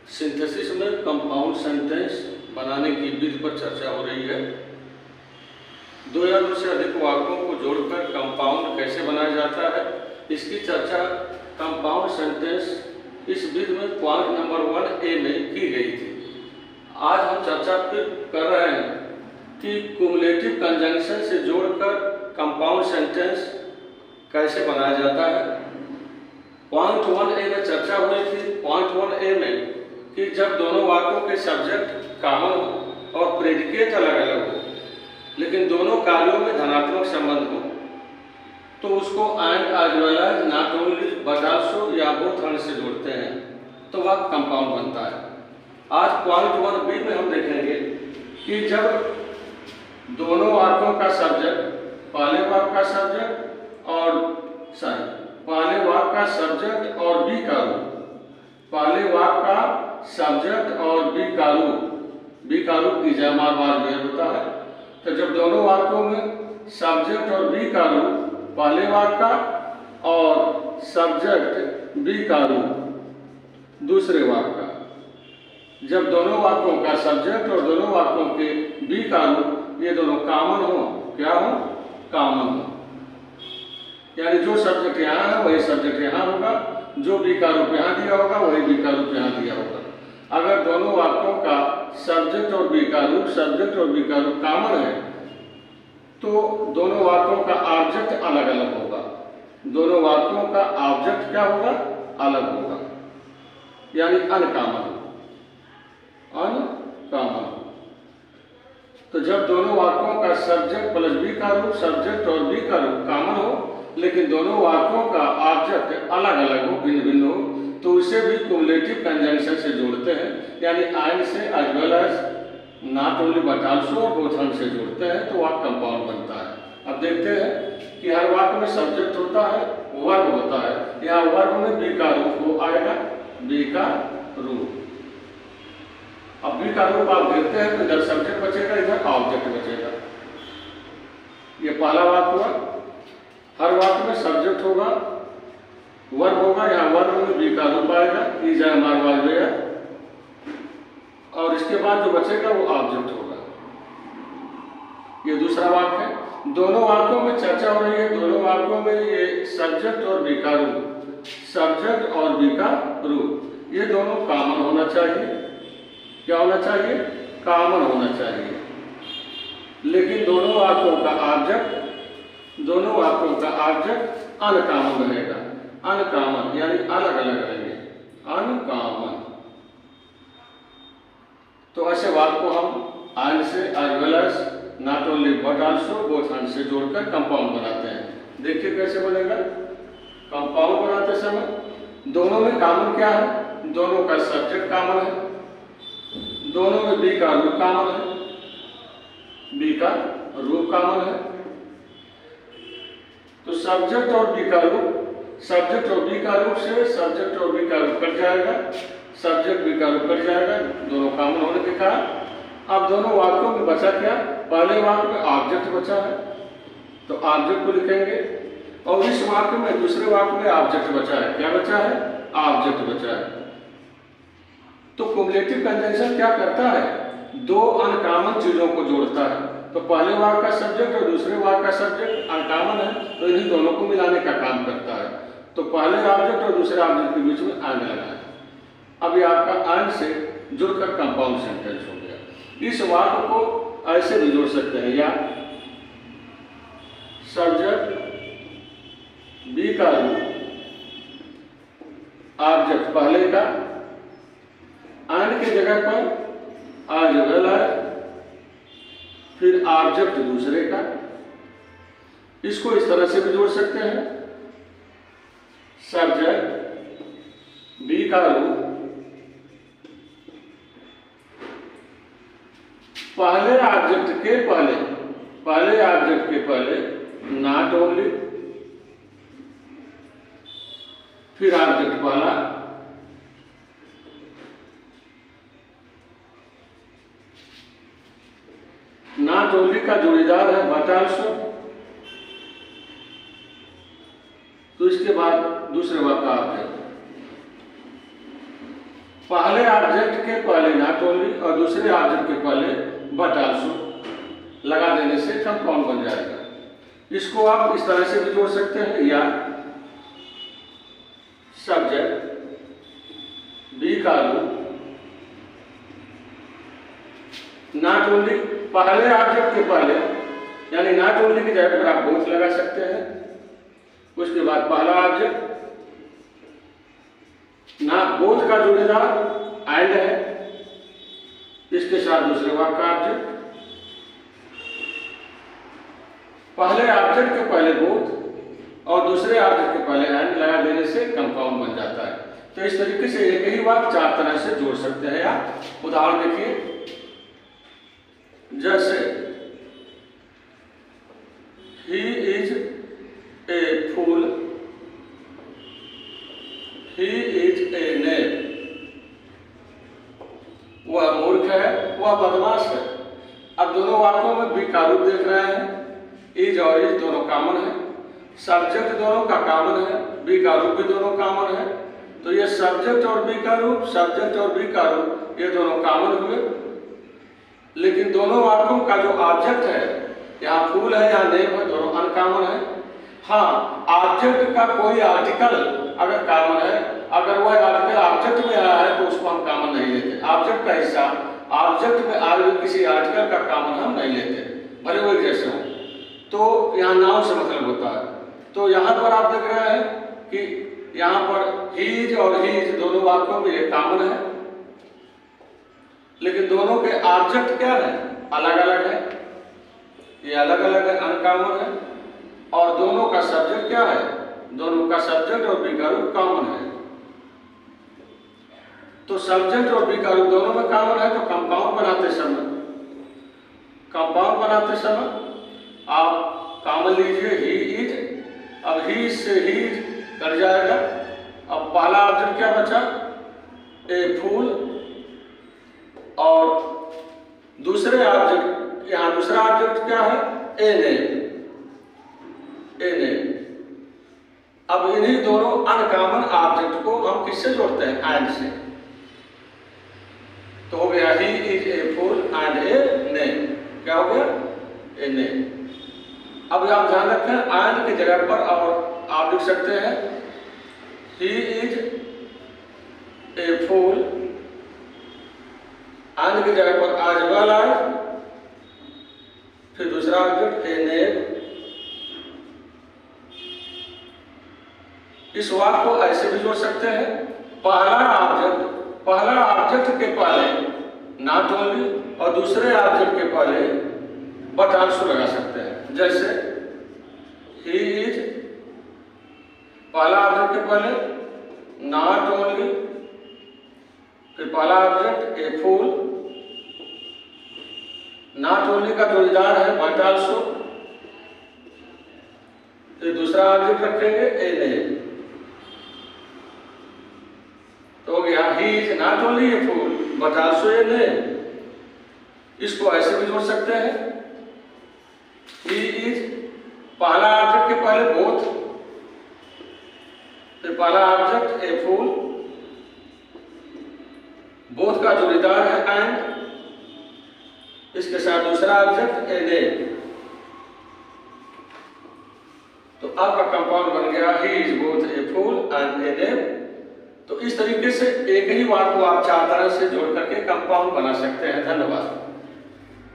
Synthesis में compound sentence बनाने की विधि पर चर्चा हो रही है। दो या दो से अधिक वाक्यों को जोड़कर कंपाउंड कैसे बनाया जाता है, इसकी चर्चा कंपाउंड सेंटेंस इस विधि में पॉइंट नंबर 1A में की गई थी। आज हम चर्चा फिर कर रहे हैं कि क्युमुलेटिव कंजंक्शन से जोड़कर कंपाउंड सेंटेंस कैसे बनाया जाता है। पॉइंट 1A में चर्चा हुई थी, पॉइंट 1A में, कि जब दोनों वाक्यों के सब्जेक्ट कॉमन हो और प्रेडिकेट अलग अलग हो, लेकिन दोनों कार्यों में धनात्मक संबंध हो, तो उसको and as well as, not only but also या बोथ एंड से जोड़ते हैं तो वह कंपाउंड बनता है। आज पॉइंट 1B में हम देखेंगे कि जब दोनों वाक्यों का सब्जेक्ट, पहले वाक्य का सब्जेक्ट और पहले वाक्य का सब्जेक्ट और बी का रूप, पहले वाक्य का सब्जेक्ट और बी का रूप इजामाबाद में होता है। तो जब दोनों वाक्यों में सब्जेक्ट और बी का रूप, पहले वाक्य का और सब्जेक्ट बी का रूप दूसरे वाक्य का, जब दोनों वाक्यों का सब्जेक्ट और दोनों वाक्यों के बी का रूप ये दोनों कॉमन हो, क्या हो? कॉमन हो, यानी जो सब्जेक्ट यहाँ है वही सब्जेक्ट यहाँ होगा, जो बी का रूप यहाँ दिया होगा वही बी का रूप यहाँ दिया होगा। अगर दोनों वाक्यों का सब्जेक्ट और बी का रूप कॉमन है तो दोनों वाक्यों का ऑब्जेक्ट अलग अलग होगा। दोनों वाक्यों का ऑब्जेक्ट क्या होगा? अलग होगा, यानी अनकॉमन। तो जब दोनों वाक्यों का सब्जेक्ट प्लस बी का रूप, सब्जेक्ट और बी का रूप कॉमन हो, लेकिन दोनों वाक्यों का ऑब्जेक्ट अलग अलग हो, भिन्न भिन्न हो, तो उसे भी क्युमुलेटिव कंजंक्शन से जोड़ते हैं, यानी एंड से as well as, not only but also और बोथ एंड से जोड़ते हैं तो वाक्य कंपाउंड बनता है। अब देखते हैं कि हर वाक्य में सब्जेक्ट होता है, वर्ब होता है। यहाँ वर्ब में बी का रूप हो आएगा, बी का रूप। अब बी का रूप आप देखते हैं तो इधर सब्जेक्ट बचेगा, इधर ऑब्जेक्ट बचेगा। ये पहला वाक्य हुआ। हर वाक्य में सब्जेक्ट होगा, वर्ब होगा, यहाँ वर्ब में बी का रूप आएगा, और इसके बाद जो बचेगा वो ऑब्जेक्ट होगा। ये दूसरा वाक्य है। दोनों वाक्यों में चर्चा हो रही है, दोनों वाक्यों में ये सब्जेक्ट और बी का रूप, सब्जेक्ट और बी का रूप, ये दोनों कॉमन होना चाहिए। क्या होना चाहिए? कॉमन होना चाहिए। लेकिन दोनों वाक्यों का ऑब्जेक्ट अनकॉमन रहेगा। अनकॉमन यानी अलग अलग रहेंगे, अनकॉमन। तो ऐसे वाक्य को हम एंड से as well as, not only but also, both and से जोड़कर कंपाउंड बनाते हैं। देखिए कैसे बनेगा। कंपाउंड बनाते समय दोनों में कॉमन क्या है? दोनों का सब्जेक्ट कॉमन है, दोनों में बी का रूप कॉमन है, बी का रूप कॉमन है। तो सब्जेक्ट और बी का रूप, सब्जेक्ट और बी का रूप से सब्जेक्ट और बी का रूप कट जाएगा, सब्जेक्ट बी का रूप कट जाएगा, दोनों कॉमन होने के कारण। अब दोनों वाक्यों में बचा क्या? पहले वाक्य में ऑब्जेक्ट बचा है तो ऑब्जेक्ट को लिखेंगे, और इस वाक्य में, दूसरे वाक्य में ऑब्जेक्ट बचा है। क्या बचा है? ऑब्जेक्ट बचा है। तो क्युमुलेटिव कंजंक्शन क्या करता है? दो अनकॉमन चीजों को जोड़ता है। तो पहले वाक्य का सब्जेक्ट और दूसरे वाक्य का सब्जेक्ट अनकॉमन है तो इन्हीं दोनों को मिलाने का काम करता है। तो पहले ऑब्जेक्ट और दूसरे ऑब्जेक्ट के बीच में एंड लगा है। अब ये आपका एंड से जुड़कर कंपाउंड सेंटेंस हो गया। इस वाक्य को ऐसे भी जोड़ सकते हैं, या सब्जेक्ट बी का रूप, ऑब्जेक्ट पहले का, एंड के जगह पर एज वेल एज, फिर ऑब्जेक्ट दूसरे का। इसको इस तरह से भी जोड़ सकते हैं, सब्जेक्ट बी का रूप, पहले ऑब्जेक्ट के पहले, नॉट ओनली, फिर ऑब्जेक्ट पहला, नॉट ओनली का जोड़ीदार है बट आल्सो, तो इसके बाद दूसरे वाक्य का ऑब्जेक्ट, पहले ऑब्जेक्ट के पहले नॉट ओनली और दूसरे ऑब्जेक्ट के पहले बट आल्सो लगा देने से कंपाउंड बन जाएगा। इसको आप इस तरह से भी जोड़ सकते हैं, या सब्जेक्ट बी का रूप नॉट ओनली, पहले ऑब्जेक्ट के पहले यानी नॉट ओनली की जगह पर आप बोथ लगा सकते हैं। उसके बाद पहला ऑब्जेक्ट ना बोथ का जोड़ीदार एंड है, इसके साथ दूसरे वाक्य का ऑब्जेक्ट, पहले ऑब्जेक्ट के पहले बोथ और दूसरे ऑब्जेक्ट के पहले एंड लगा देने से कंपाउंड बन जाता है। तो इस तरीके से एक ही वाक्य चार तरह से जोड़ सकते हैं। आप उदाहरण देखिए, जैसे he is a fool, he is a knave, वह मूर्ख है, वह बदमाश है। अब दोनों वाक्यों में बी का रूप देख रहे हैं, इज और इज दोनों कॉमन है, सब्जेक्ट दोनों का कॉमन है, बी का रूप भी दोनों कॉमन है। तो ये सब्जेक्ट और बी का रूप, सब्जेक्ट और बी का रूप, ये दोनों कॉमन हुए। लेकिन दोनों वाक्यों का जो ऑब्जेक्ट है, यहाँ फूल है या नेम है, दोनों अनकॉमन है। हाँ, ऑब्जेक्ट का कोई आर्टिकल अगर कॉमन है, अगर वह आर्टिकल ऑब्जेक्ट में आया है तो उसको हम कॉमन नहीं लेते। ऑब्जेक्ट का हिस्सा ऑब्जेक्ट में आए हुए किसी आर्टिकल का कॉमन हम नहीं लेते, भले वो जैसे हो। तो यहाँ नाउन से मतलब होता है। तो यहाँ पर आप देख रहे हैं कि यहाँ पर हीज और हीज दोनों वाक्यों में ये कॉमन है, लेकिन दोनों के ऑब्जेक्ट क्या है, अलग अलग है। ये अलग अलग है, अनकॉमन है। और दोनों का सब्जेक्ट क्या है, दोनों का सब्जेक्ट और बी का रूप कॉमन है। तो सब्जेक्ट और बी का रूप दोनों में कॉमन है। तो कंपाउंड बनाते समय आप कॉमन लीजिए ही इज। अब ही से ही कर जाएगा। अब पहला ऑब्जेक्ट क्या बचा, ए फूल, और दूसरे ऑब्जेक्ट, यहाँ दूसरा ऑब्जेक्ट क्या है, ए नेम। अब इन्हीं दोनों अनकॉमन ऑब्जेक्ट को हम किससे जोड़ते हैं, एंड से। तो हो गया he is a fool and a name. क्या हो गया, ए नेम। अब आप ध्यान रखें, एंड की जगह पर और आप लिख सकते हैं ही इज ए फूल, एंड की जगह पर आज वेल आए, फिर दूसरा ऑब्जेक्ट ए नेम। इस वाक्य को ऐसे भी जोड़ सकते हैं, पहला ऑब्जेक्ट के पहले नॉट ओनली और दूसरे ऑब्जेक्ट के पहले बट आल्सो लगा सकते हैं। जैसे ही इज, पहला ऑब्जेक्ट के पहले नॉट ओनली, फिर पहला object a fool, not only का जोड़ीदार है बट आल्सो, फिर दूसरा ऑब्जेक्ट रखेंगे ए नेम। तो हो गया he is not only a फूल बट आल्सो ए नेम। इसको ऐसे भी जोड़ सकते हैं, ही इज, पहला ऑब्जेक्ट के पहले बोथ, फिर पहला ऑब्जेक्ट ए फूल, बोथ का जोड़ीदार है एंड, इसके साथ दूसरा ऑब्जेक्ट ए नेम। तो आपका कंपाउंड बन गया he is both a fool and a name. तो इस तरीके से एक ही वाक्य को आप चार तरह से जोड़ करके कंपाउंड बना सकते हैं। धन्यवाद।